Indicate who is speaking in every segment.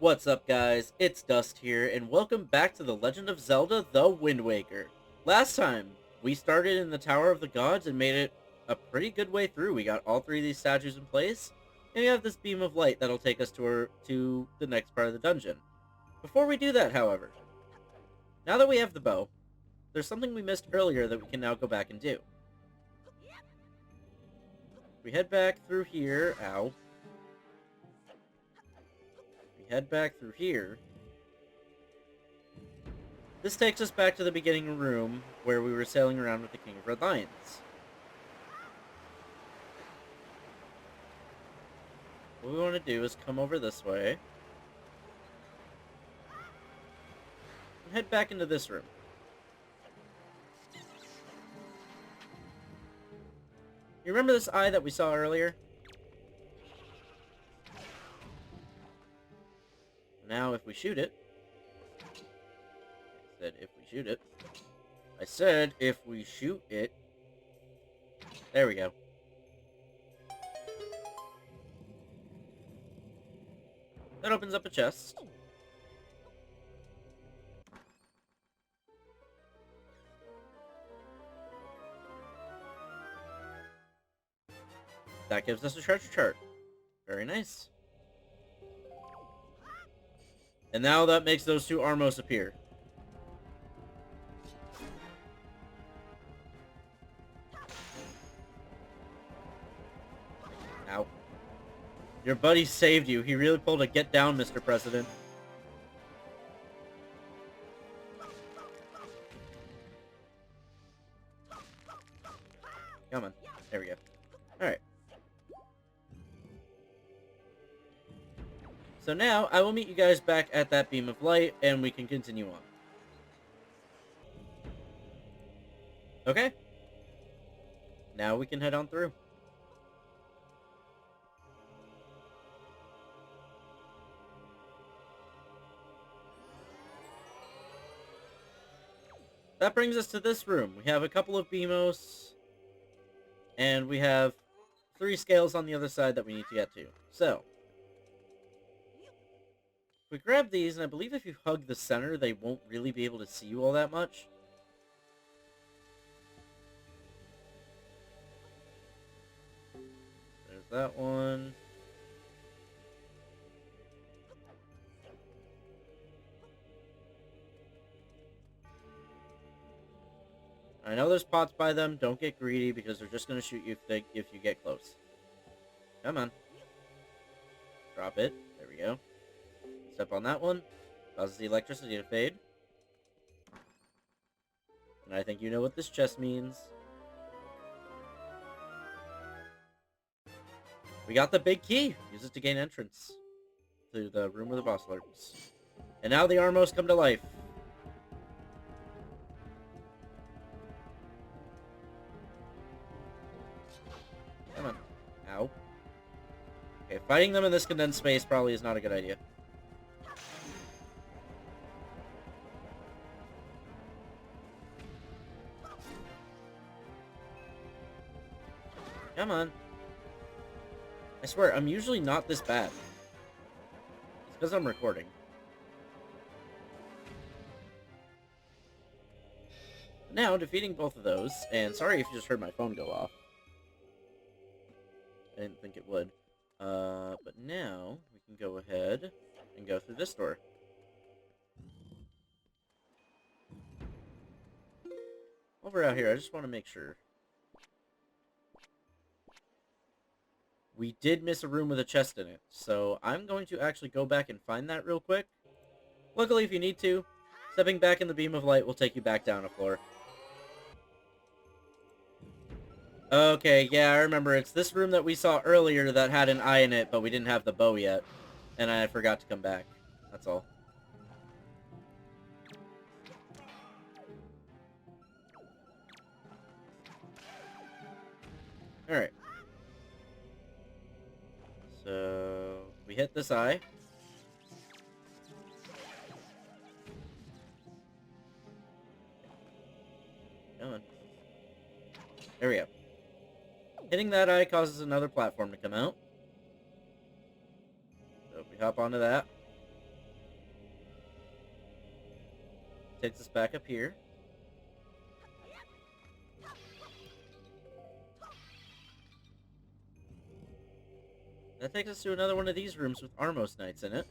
Speaker 1: What's up, guys? It's Dust here, and welcome back to The Legend of Zelda: The Wind Waker. Last time, we started in the Tower of the Gods and made it a pretty good way through. We got all three of these statues in place, and we have this beam of light that'll take us to the next part of the dungeon. Before we do that, however, now that we have the bow, there's something we missed earlier that we can now go back and do. We head back through here. Ow. We head back through here. This takes us back to the beginning room where we were sailing around with the King of Red Lions. What we want to do is come over this way and head back into this room. You remember this eye that we saw earlier? Now if we shoot it... I said if we shoot it... There we go. That opens up a chest. That gives us a treasure chart. Very nice. And now that makes those two Armos appear. Ow. Your buddy saved you. He really pulled a get down, Mr. President. Come on. There we go. Alright. So now, I will meet you guys back at that beam of light, and we can continue on. Okay. Now we can head on through. That brings us to this room. We have a couple of Beamos, and we have 3 scales on the other side that we need to get to. So, we grab these, and I believe if you hug the center, they won't really be able to see you all that much. There's that one. I know there's pots by them. Don't get greedy, because they're just going to shoot you if you get close. Come on. Drop it. There we go. Step on that one. Causes the electricity to fade. And I think you know what this chest means. We got the big key. Use it to gain entrance to the room where the boss lurks. And now the Armos come to life. Come on. Ow. Okay, fighting them in this condensed space probably is not a good idea. Come on. I swear, I'm usually not this bad. It's because I'm recording. Now, defeating both of those, and sorry if you just heard my phone go off. I didn't think it would. But now, we can go ahead and go through this door. While we're out here, I just want to make sure. We did miss a room with a chest in it, so I'm going to actually go back and find that real quick. Luckily, if you need to, stepping back in the beam of light will take you back down a floor. Okay, yeah, I remember. It's this room that we saw earlier that had an eye in it, but we didn't have the bow yet. And I forgot to come back. That's all. Alright. So, we hit this eye. Come on. There we go. Hitting that eye causes another platform to come out. So if we hop onto that. Takes us back up here. That takes us to another one of these rooms with Armos Knights in it.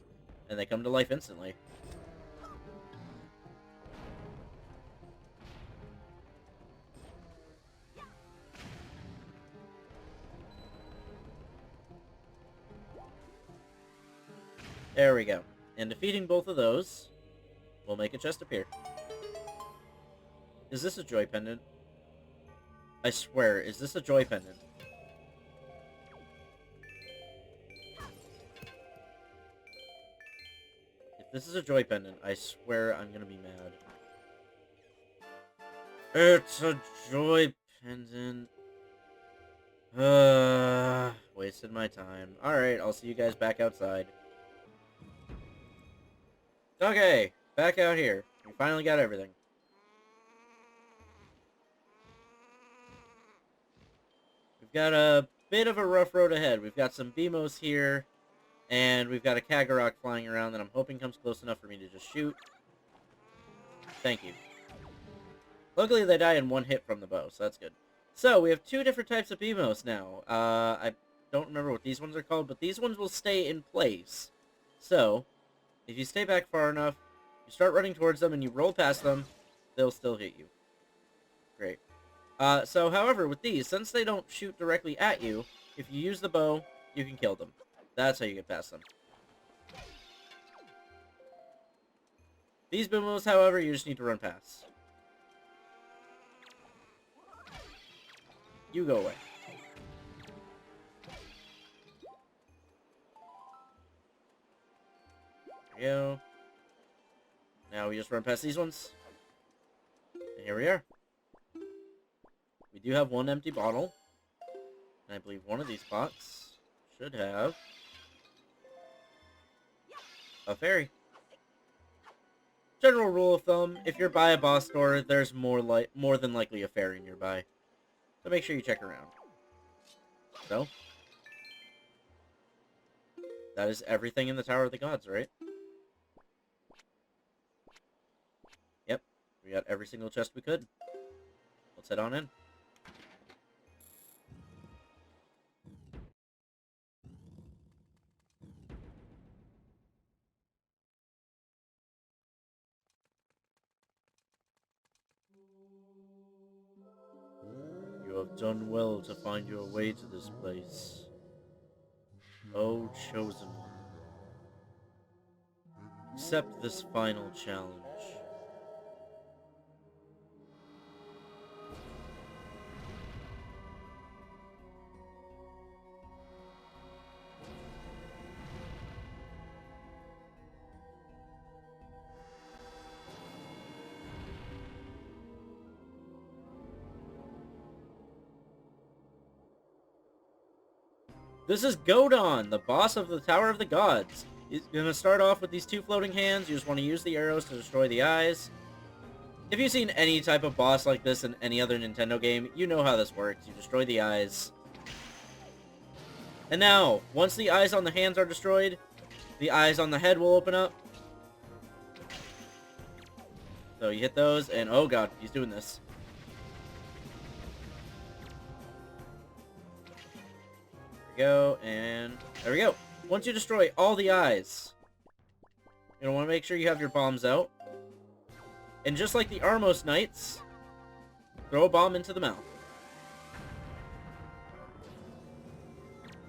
Speaker 1: And they come to life instantly. There we go. And defeating both of those will make a chest appear. Is this a joy pendant? I swear, is this a joy pendant? If this is a joy pendant, I swear I'm gonna be mad. It's a joy pendant. Wasted my time. Alright, I'll see you guys back outside. Okay, back out here. We finally got everything. We've got a bit of a rough road ahead. We've got some Beamos here, and we've got a Kagarok flying around that I'm hoping comes close enough for me to just shoot. Thank you. Luckily, they die in one hit from the bow, so that's good. So, we have two different types of Beamos now. I don't remember what these ones are called, but these ones will stay in place. So, if you stay back far enough, you start running towards them, and you roll past them, they'll still hit you. Great. So, however, with these, since they don't shoot directly at you, if you use the bow, you can kill them. That's how you get past them. These Beamos, however, you just need to run past. You go away. There we go. Now we just run past these ones. And here we are. We do have one empty bottle. And I believe one of these pots should have a fairy. General rule of thumb, if you're by a boss door, there's more than likely a fairy nearby. So make sure you check around. So, that is everything in the Tower of the Gods, right? Yep, we got every single chest we could. Let's head on in. You have done well to find your way to this place. O chosen one. Accept this final challenge. This is Godon, the boss of the Tower of the Gods. He's going to start off with these two floating hands. You just want to use the arrows to destroy the eyes. If you've seen any type of boss like this in any other Nintendo game, you know how this works. You destroy the eyes. And now, once the eyes on the hands are destroyed, the eyes on the head will open up. So you hit those, and oh god, he's doing this. Go, and there we go. Once you destroy all the eyes, you're going to want to make sure you have your bombs out. And just like the Armos Knights, throw a bomb into the mouth.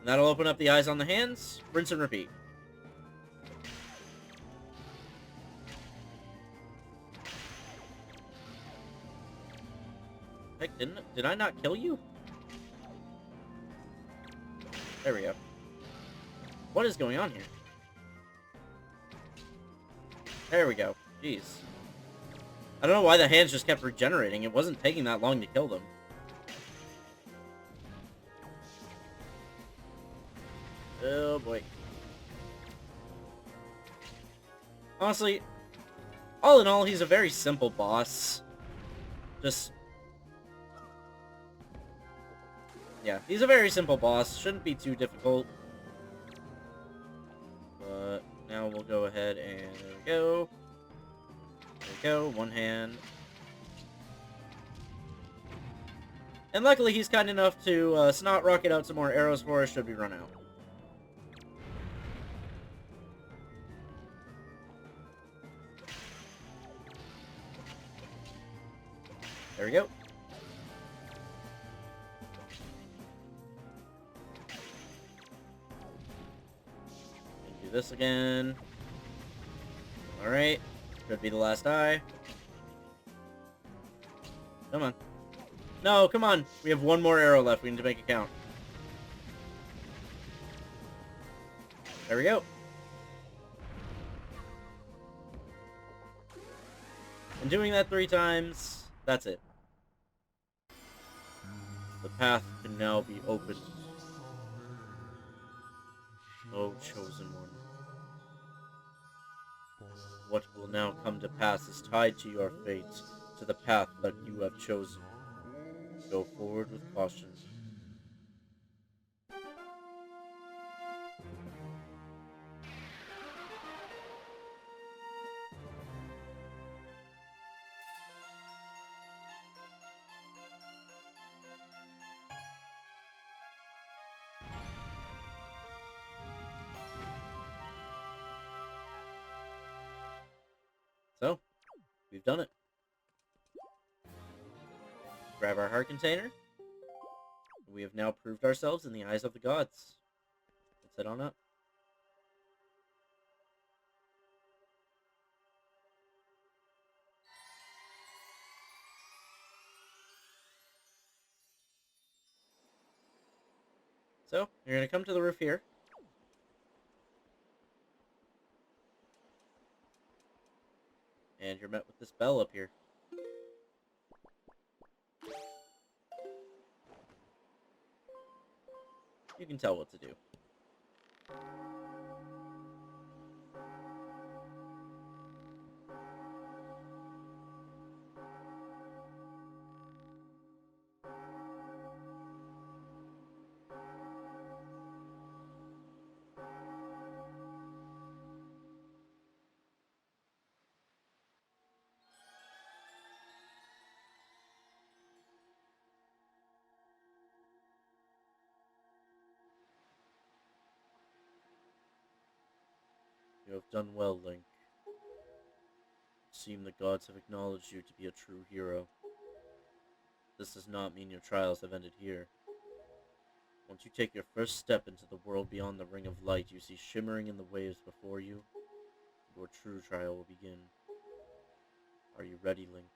Speaker 1: And that'll open up the eyes on the hands, rinse and repeat. Heck, did I not kill you? There we go. What is going on here? There we go. Jeez. I don't know why the hands just kept regenerating. It wasn't taking that long to kill them. Oh boy. Honestly, all in all, he's a very simple boss. Just... yeah, he's a very simple boss. Shouldn't be too difficult. But now we'll go ahead and there we go. Go, one hand. And luckily he's kind enough to snot rocket out some more arrows for us should we run out. There we go. Do this again. Alright. Could be the last eye. Come on. No, come on. We have one more arrow left. We need to make it count. There we go. And doing that 3 times, that's it. The path can now be opened. O chosen one. What will now come to pass is tied to your fate, to the path that you have chosen. Go forward with caution. So, we've done it. Grab our heart container. We have now proved ourselves in the eyes of the gods. Let's head on up. So, you're going to come to the roof here. And you're met with this bell up here. You can tell what to do. You have done well, Link. It seems the gods have acknowledged you to be a true hero. This does not mean your trials have ended here. Once you take your first step into the world beyond the ring of light you see shimmering in the waves before you, your true trial will begin. Are you ready, Link?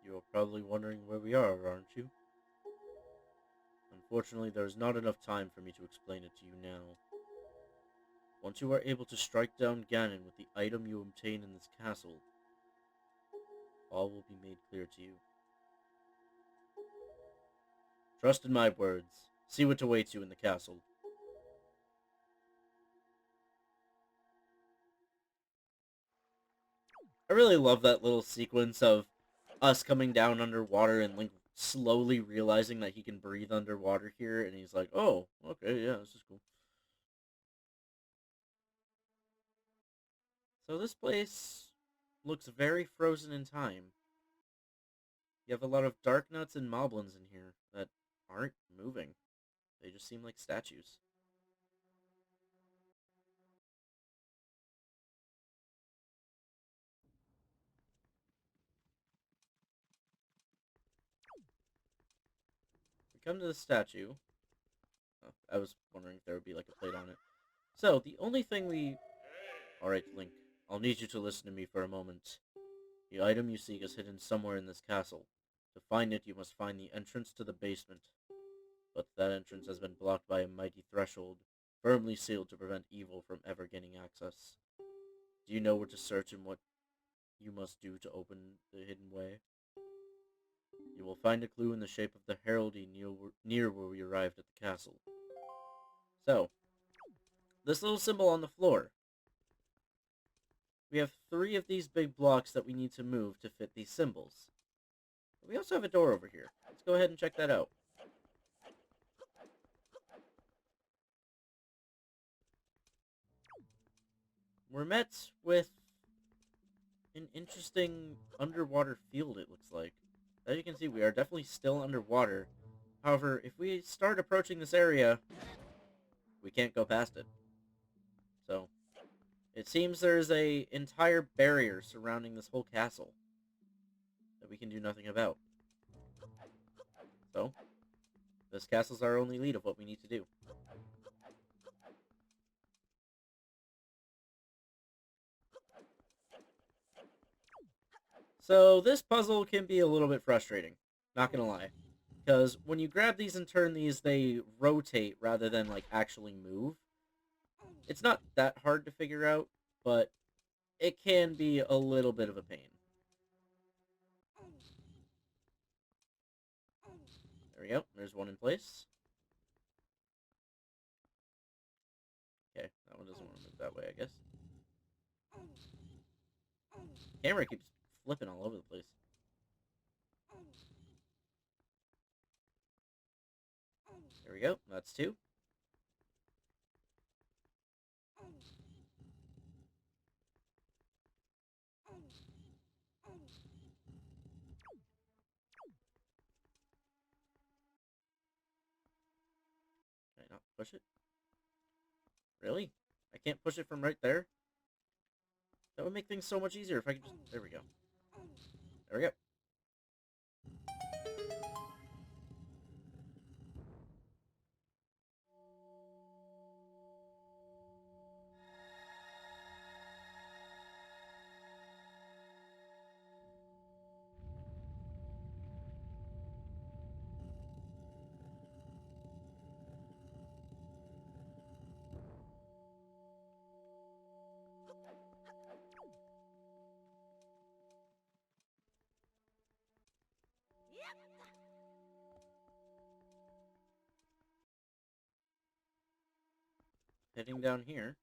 Speaker 1: You are probably wondering where we are, aren't you? Unfortunately, there is not enough time for me to explain it to you now. Once you are able to strike down Ganon with the item you obtain in this castle, all will be made clear to you. Trust in my words. See what awaits you in the castle. I really love that little sequence of us coming down underwater and Link slowly realizing that he can breathe underwater here, and he's like, oh, okay, yeah, this is cool. So this place looks very frozen in time. You have a lot of dark nuts and moblins in here that aren't moving. They just seem like statues. We come to the statue. Oh, I was wondering if there would be like a plate on it. So, the only thing we... Alright, Link. I'll need you to listen to me for a moment. The item you seek is hidden somewhere in this castle. To find it, you must find the entrance to the basement. But that entrance has been blocked by a mighty threshold, firmly sealed to prevent evil from ever gaining access. Do you know where to search and what you must do to open the hidden way? You will find a clue in the shape of the heraldry near where we arrived at the castle. So, this little symbol on the floor. We have 3 of these big blocks that we need to move to fit these symbols. But we also have a door over here. Let's go ahead and check that out. We're met with an interesting underwater field, it looks like. As you can see, we are definitely still underwater. However, if we start approaching this area, we can't go past it. So, it seems there's a entire barrier surrounding this whole castle that we can do nothing about. So, this castle's our only lead of what we need to do. So, this puzzle can be a little bit frustrating. Not gonna lie. Because when you grab these and turn these, they rotate rather than, like, actually move. It's not that hard to figure out, but it can be a little bit of a pain. There we go. There's one in place. Okay, that one doesn't want to move that way, I guess. Camera keeps flipping all over the place. There we go. That's 2. Can I not push it? Really? I can't push it from right there? That would make things so much easier if I could just... There we go. There we go. Heading down here.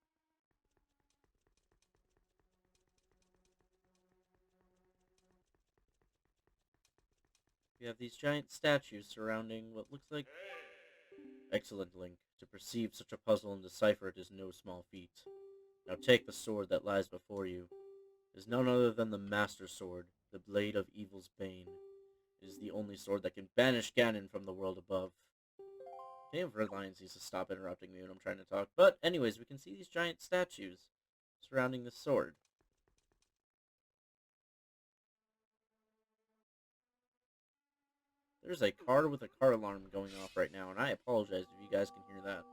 Speaker 1: We have these giant statues surrounding what looks like... Excellent, Link. To perceive such a puzzle and decipher it is no small feat. Now take the sword that lies before you. It is none other than the Master Sword, the blade of evil's bane. It is the only sword that can banish Ganon from the world above. Damn, Red Lions needs to stop interrupting me when I'm trying to talk. But anyways, we can see these giant statues surrounding the sword. There's a car with a car alarm going off right now, and I apologize if you guys can hear that.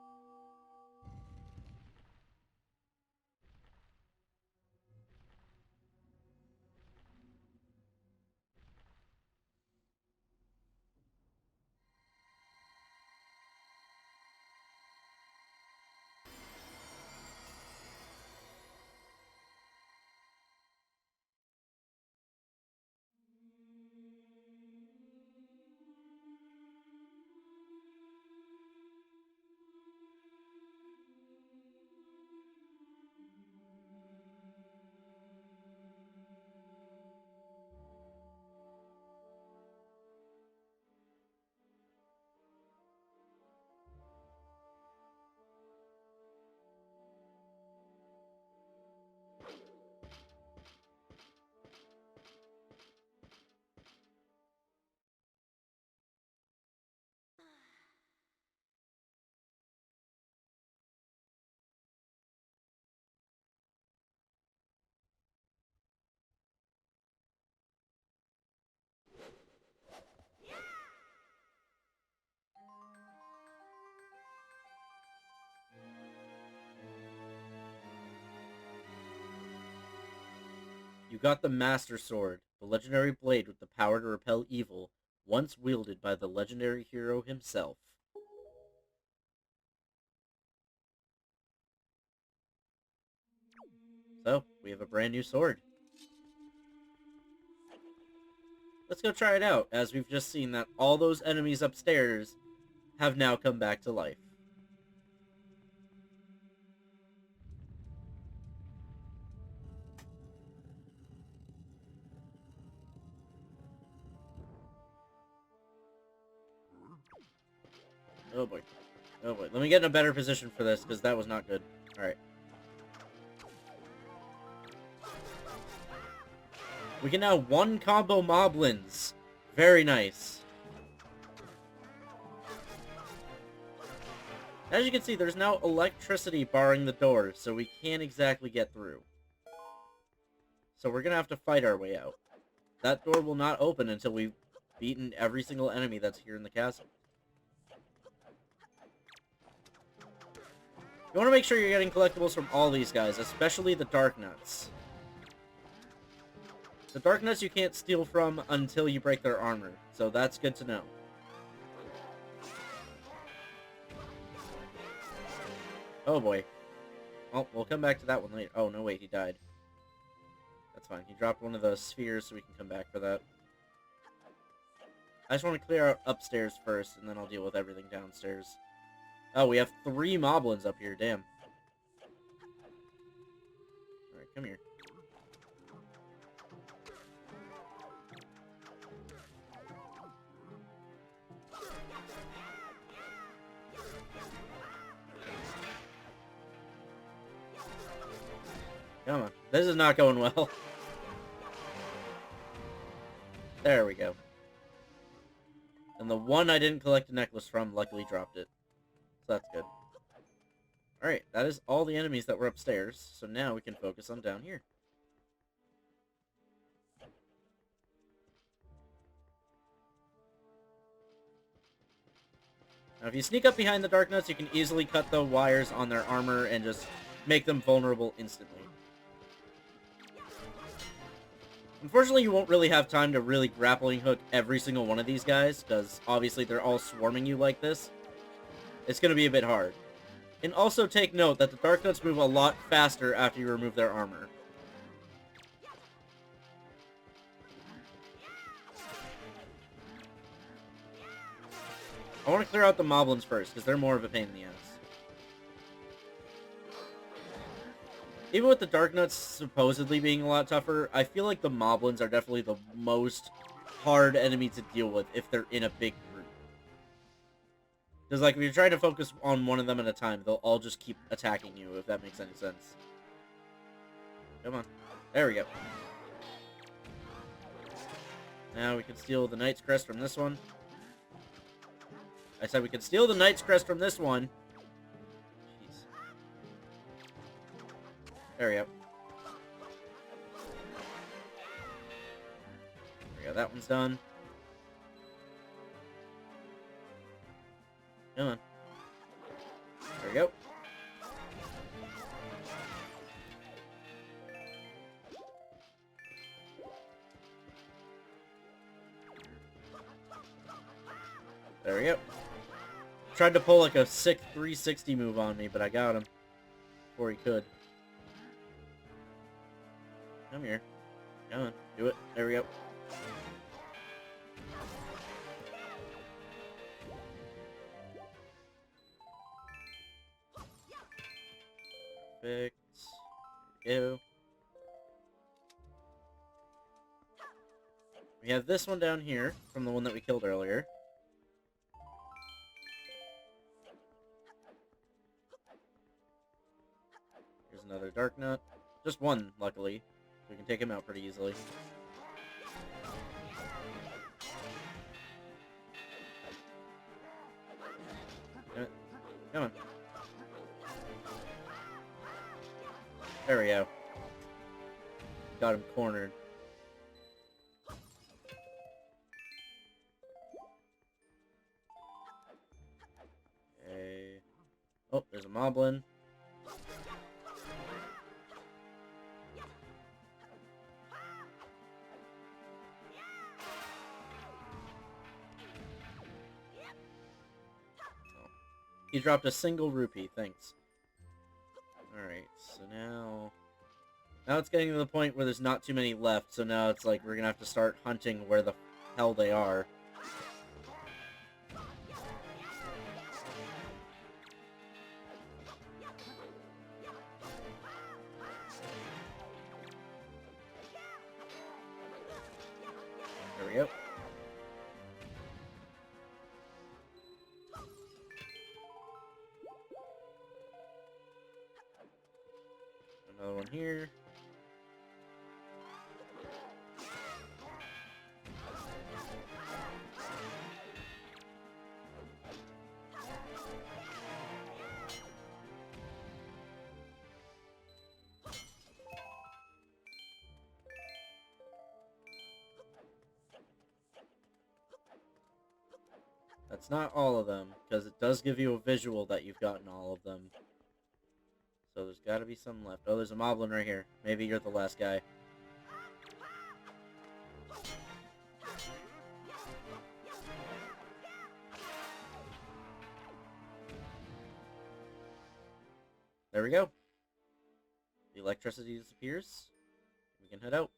Speaker 1: You got the Master Sword, the legendary blade with the power to repel evil, once wielded by the legendary hero himself. So, we have a brand new sword. Let's go try it out, as we've just seen that all those enemies upstairs have now come back to life. Oh boy. Oh boy. Let me get in a better position for this, because that was not good. Alright. We can now one combo moblins. Very nice. As you can see, there's now electricity barring the door, so we can't exactly get through. So we're gonna have to fight our way out. That door will not open until we've beaten every single enemy that's here in the castle. You want to make sure you're getting collectibles from all these guys, especially the Dark Nuts. The Dark Nuts you can't steal from until you break their armor, so that's good to know. Oh boy. Well, we'll come back to that one later. Oh, no, wait, he died. That's fine. He dropped one of those spheres, so we can come back for that. I just want to clear out upstairs first, and then I'll deal with everything downstairs. Oh, we have 3 moblins up here, damn. Alright, come here. Come on. This is not going well. There we go. And the one I didn't collect a necklace from luckily dropped it. So that's good. Alright, that is all the enemies that were upstairs. So now we can focus on down here. Now if you sneak up behind the Dark Nuts, you can easily cut the wires on their armor and just make them vulnerable instantly. Unfortunately, you won't really have time to really grappling hook every single one of these guys, because obviously they're all swarming you like this. It's going to be a bit hard. And also take note that the Dark Nuts move a lot faster after you remove their armor. I want to clear out the Moblins first, because they're more of a pain in the ass. Even with the Dark Nuts supposedly being a lot tougher, I feel like the Moblins are definitely the most hard enemy to deal with if they're in a big group. Because, like, if you're trying to focus on one of them at a time, they'll all just keep attacking you, if that makes any sense. Come on. There we go. Now we can steal the Knight's Crest from this one. I said we can steal the Knight's Crest from this one. There we go. There we go, that one's done. Come on. There we go. There we go. Tried to pull like a sick 360 move on me, but I got him before he could. Come here. Come on. Do it. There we go. Perfect. There we go. We have this one down here from the one that we killed earlier. Here's another Dark Nut. Just one, luckily. We can take him out pretty easily. Come on. There we go. Got him cornered. Okay. Oh, there's a Moblin. You dropped a single rupee. Thanks. Alright, so now... Now it's getting to the point where there's not too many left, so now it's like we're gonna have to start hunting where the hell they are. There we go. Another one here. That's not all of them, because it does give you a visual that you've gotten all of them. So there's got to be some left. Oh, there's a moblin right here. Maybe you're the last guy. There we go. The electricity disappears. We can head out.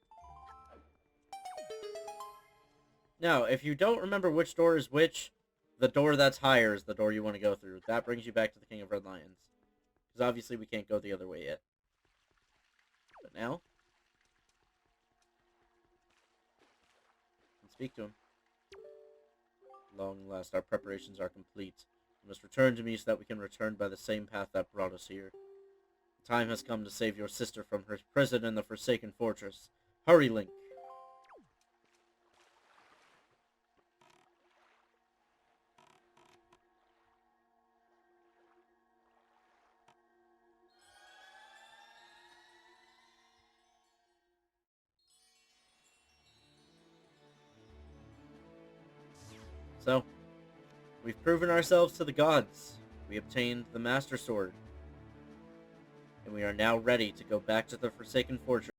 Speaker 1: Now, if you don't remember which door is which, the door that's higher is the door you want to go through. That brings you back to the King of Red Lions. Because obviously we can't go the other way yet. But now... we can speak to him. Long last, our preparations are complete. You must return to me so that we can return by the same path that brought us here. The time has come to save your sister from her prison in the Forsaken Fortress. Hurry, Link. So, we've proven ourselves to the gods. We obtained the Master Sword. And we are now ready to go back to the Forsaken Fortress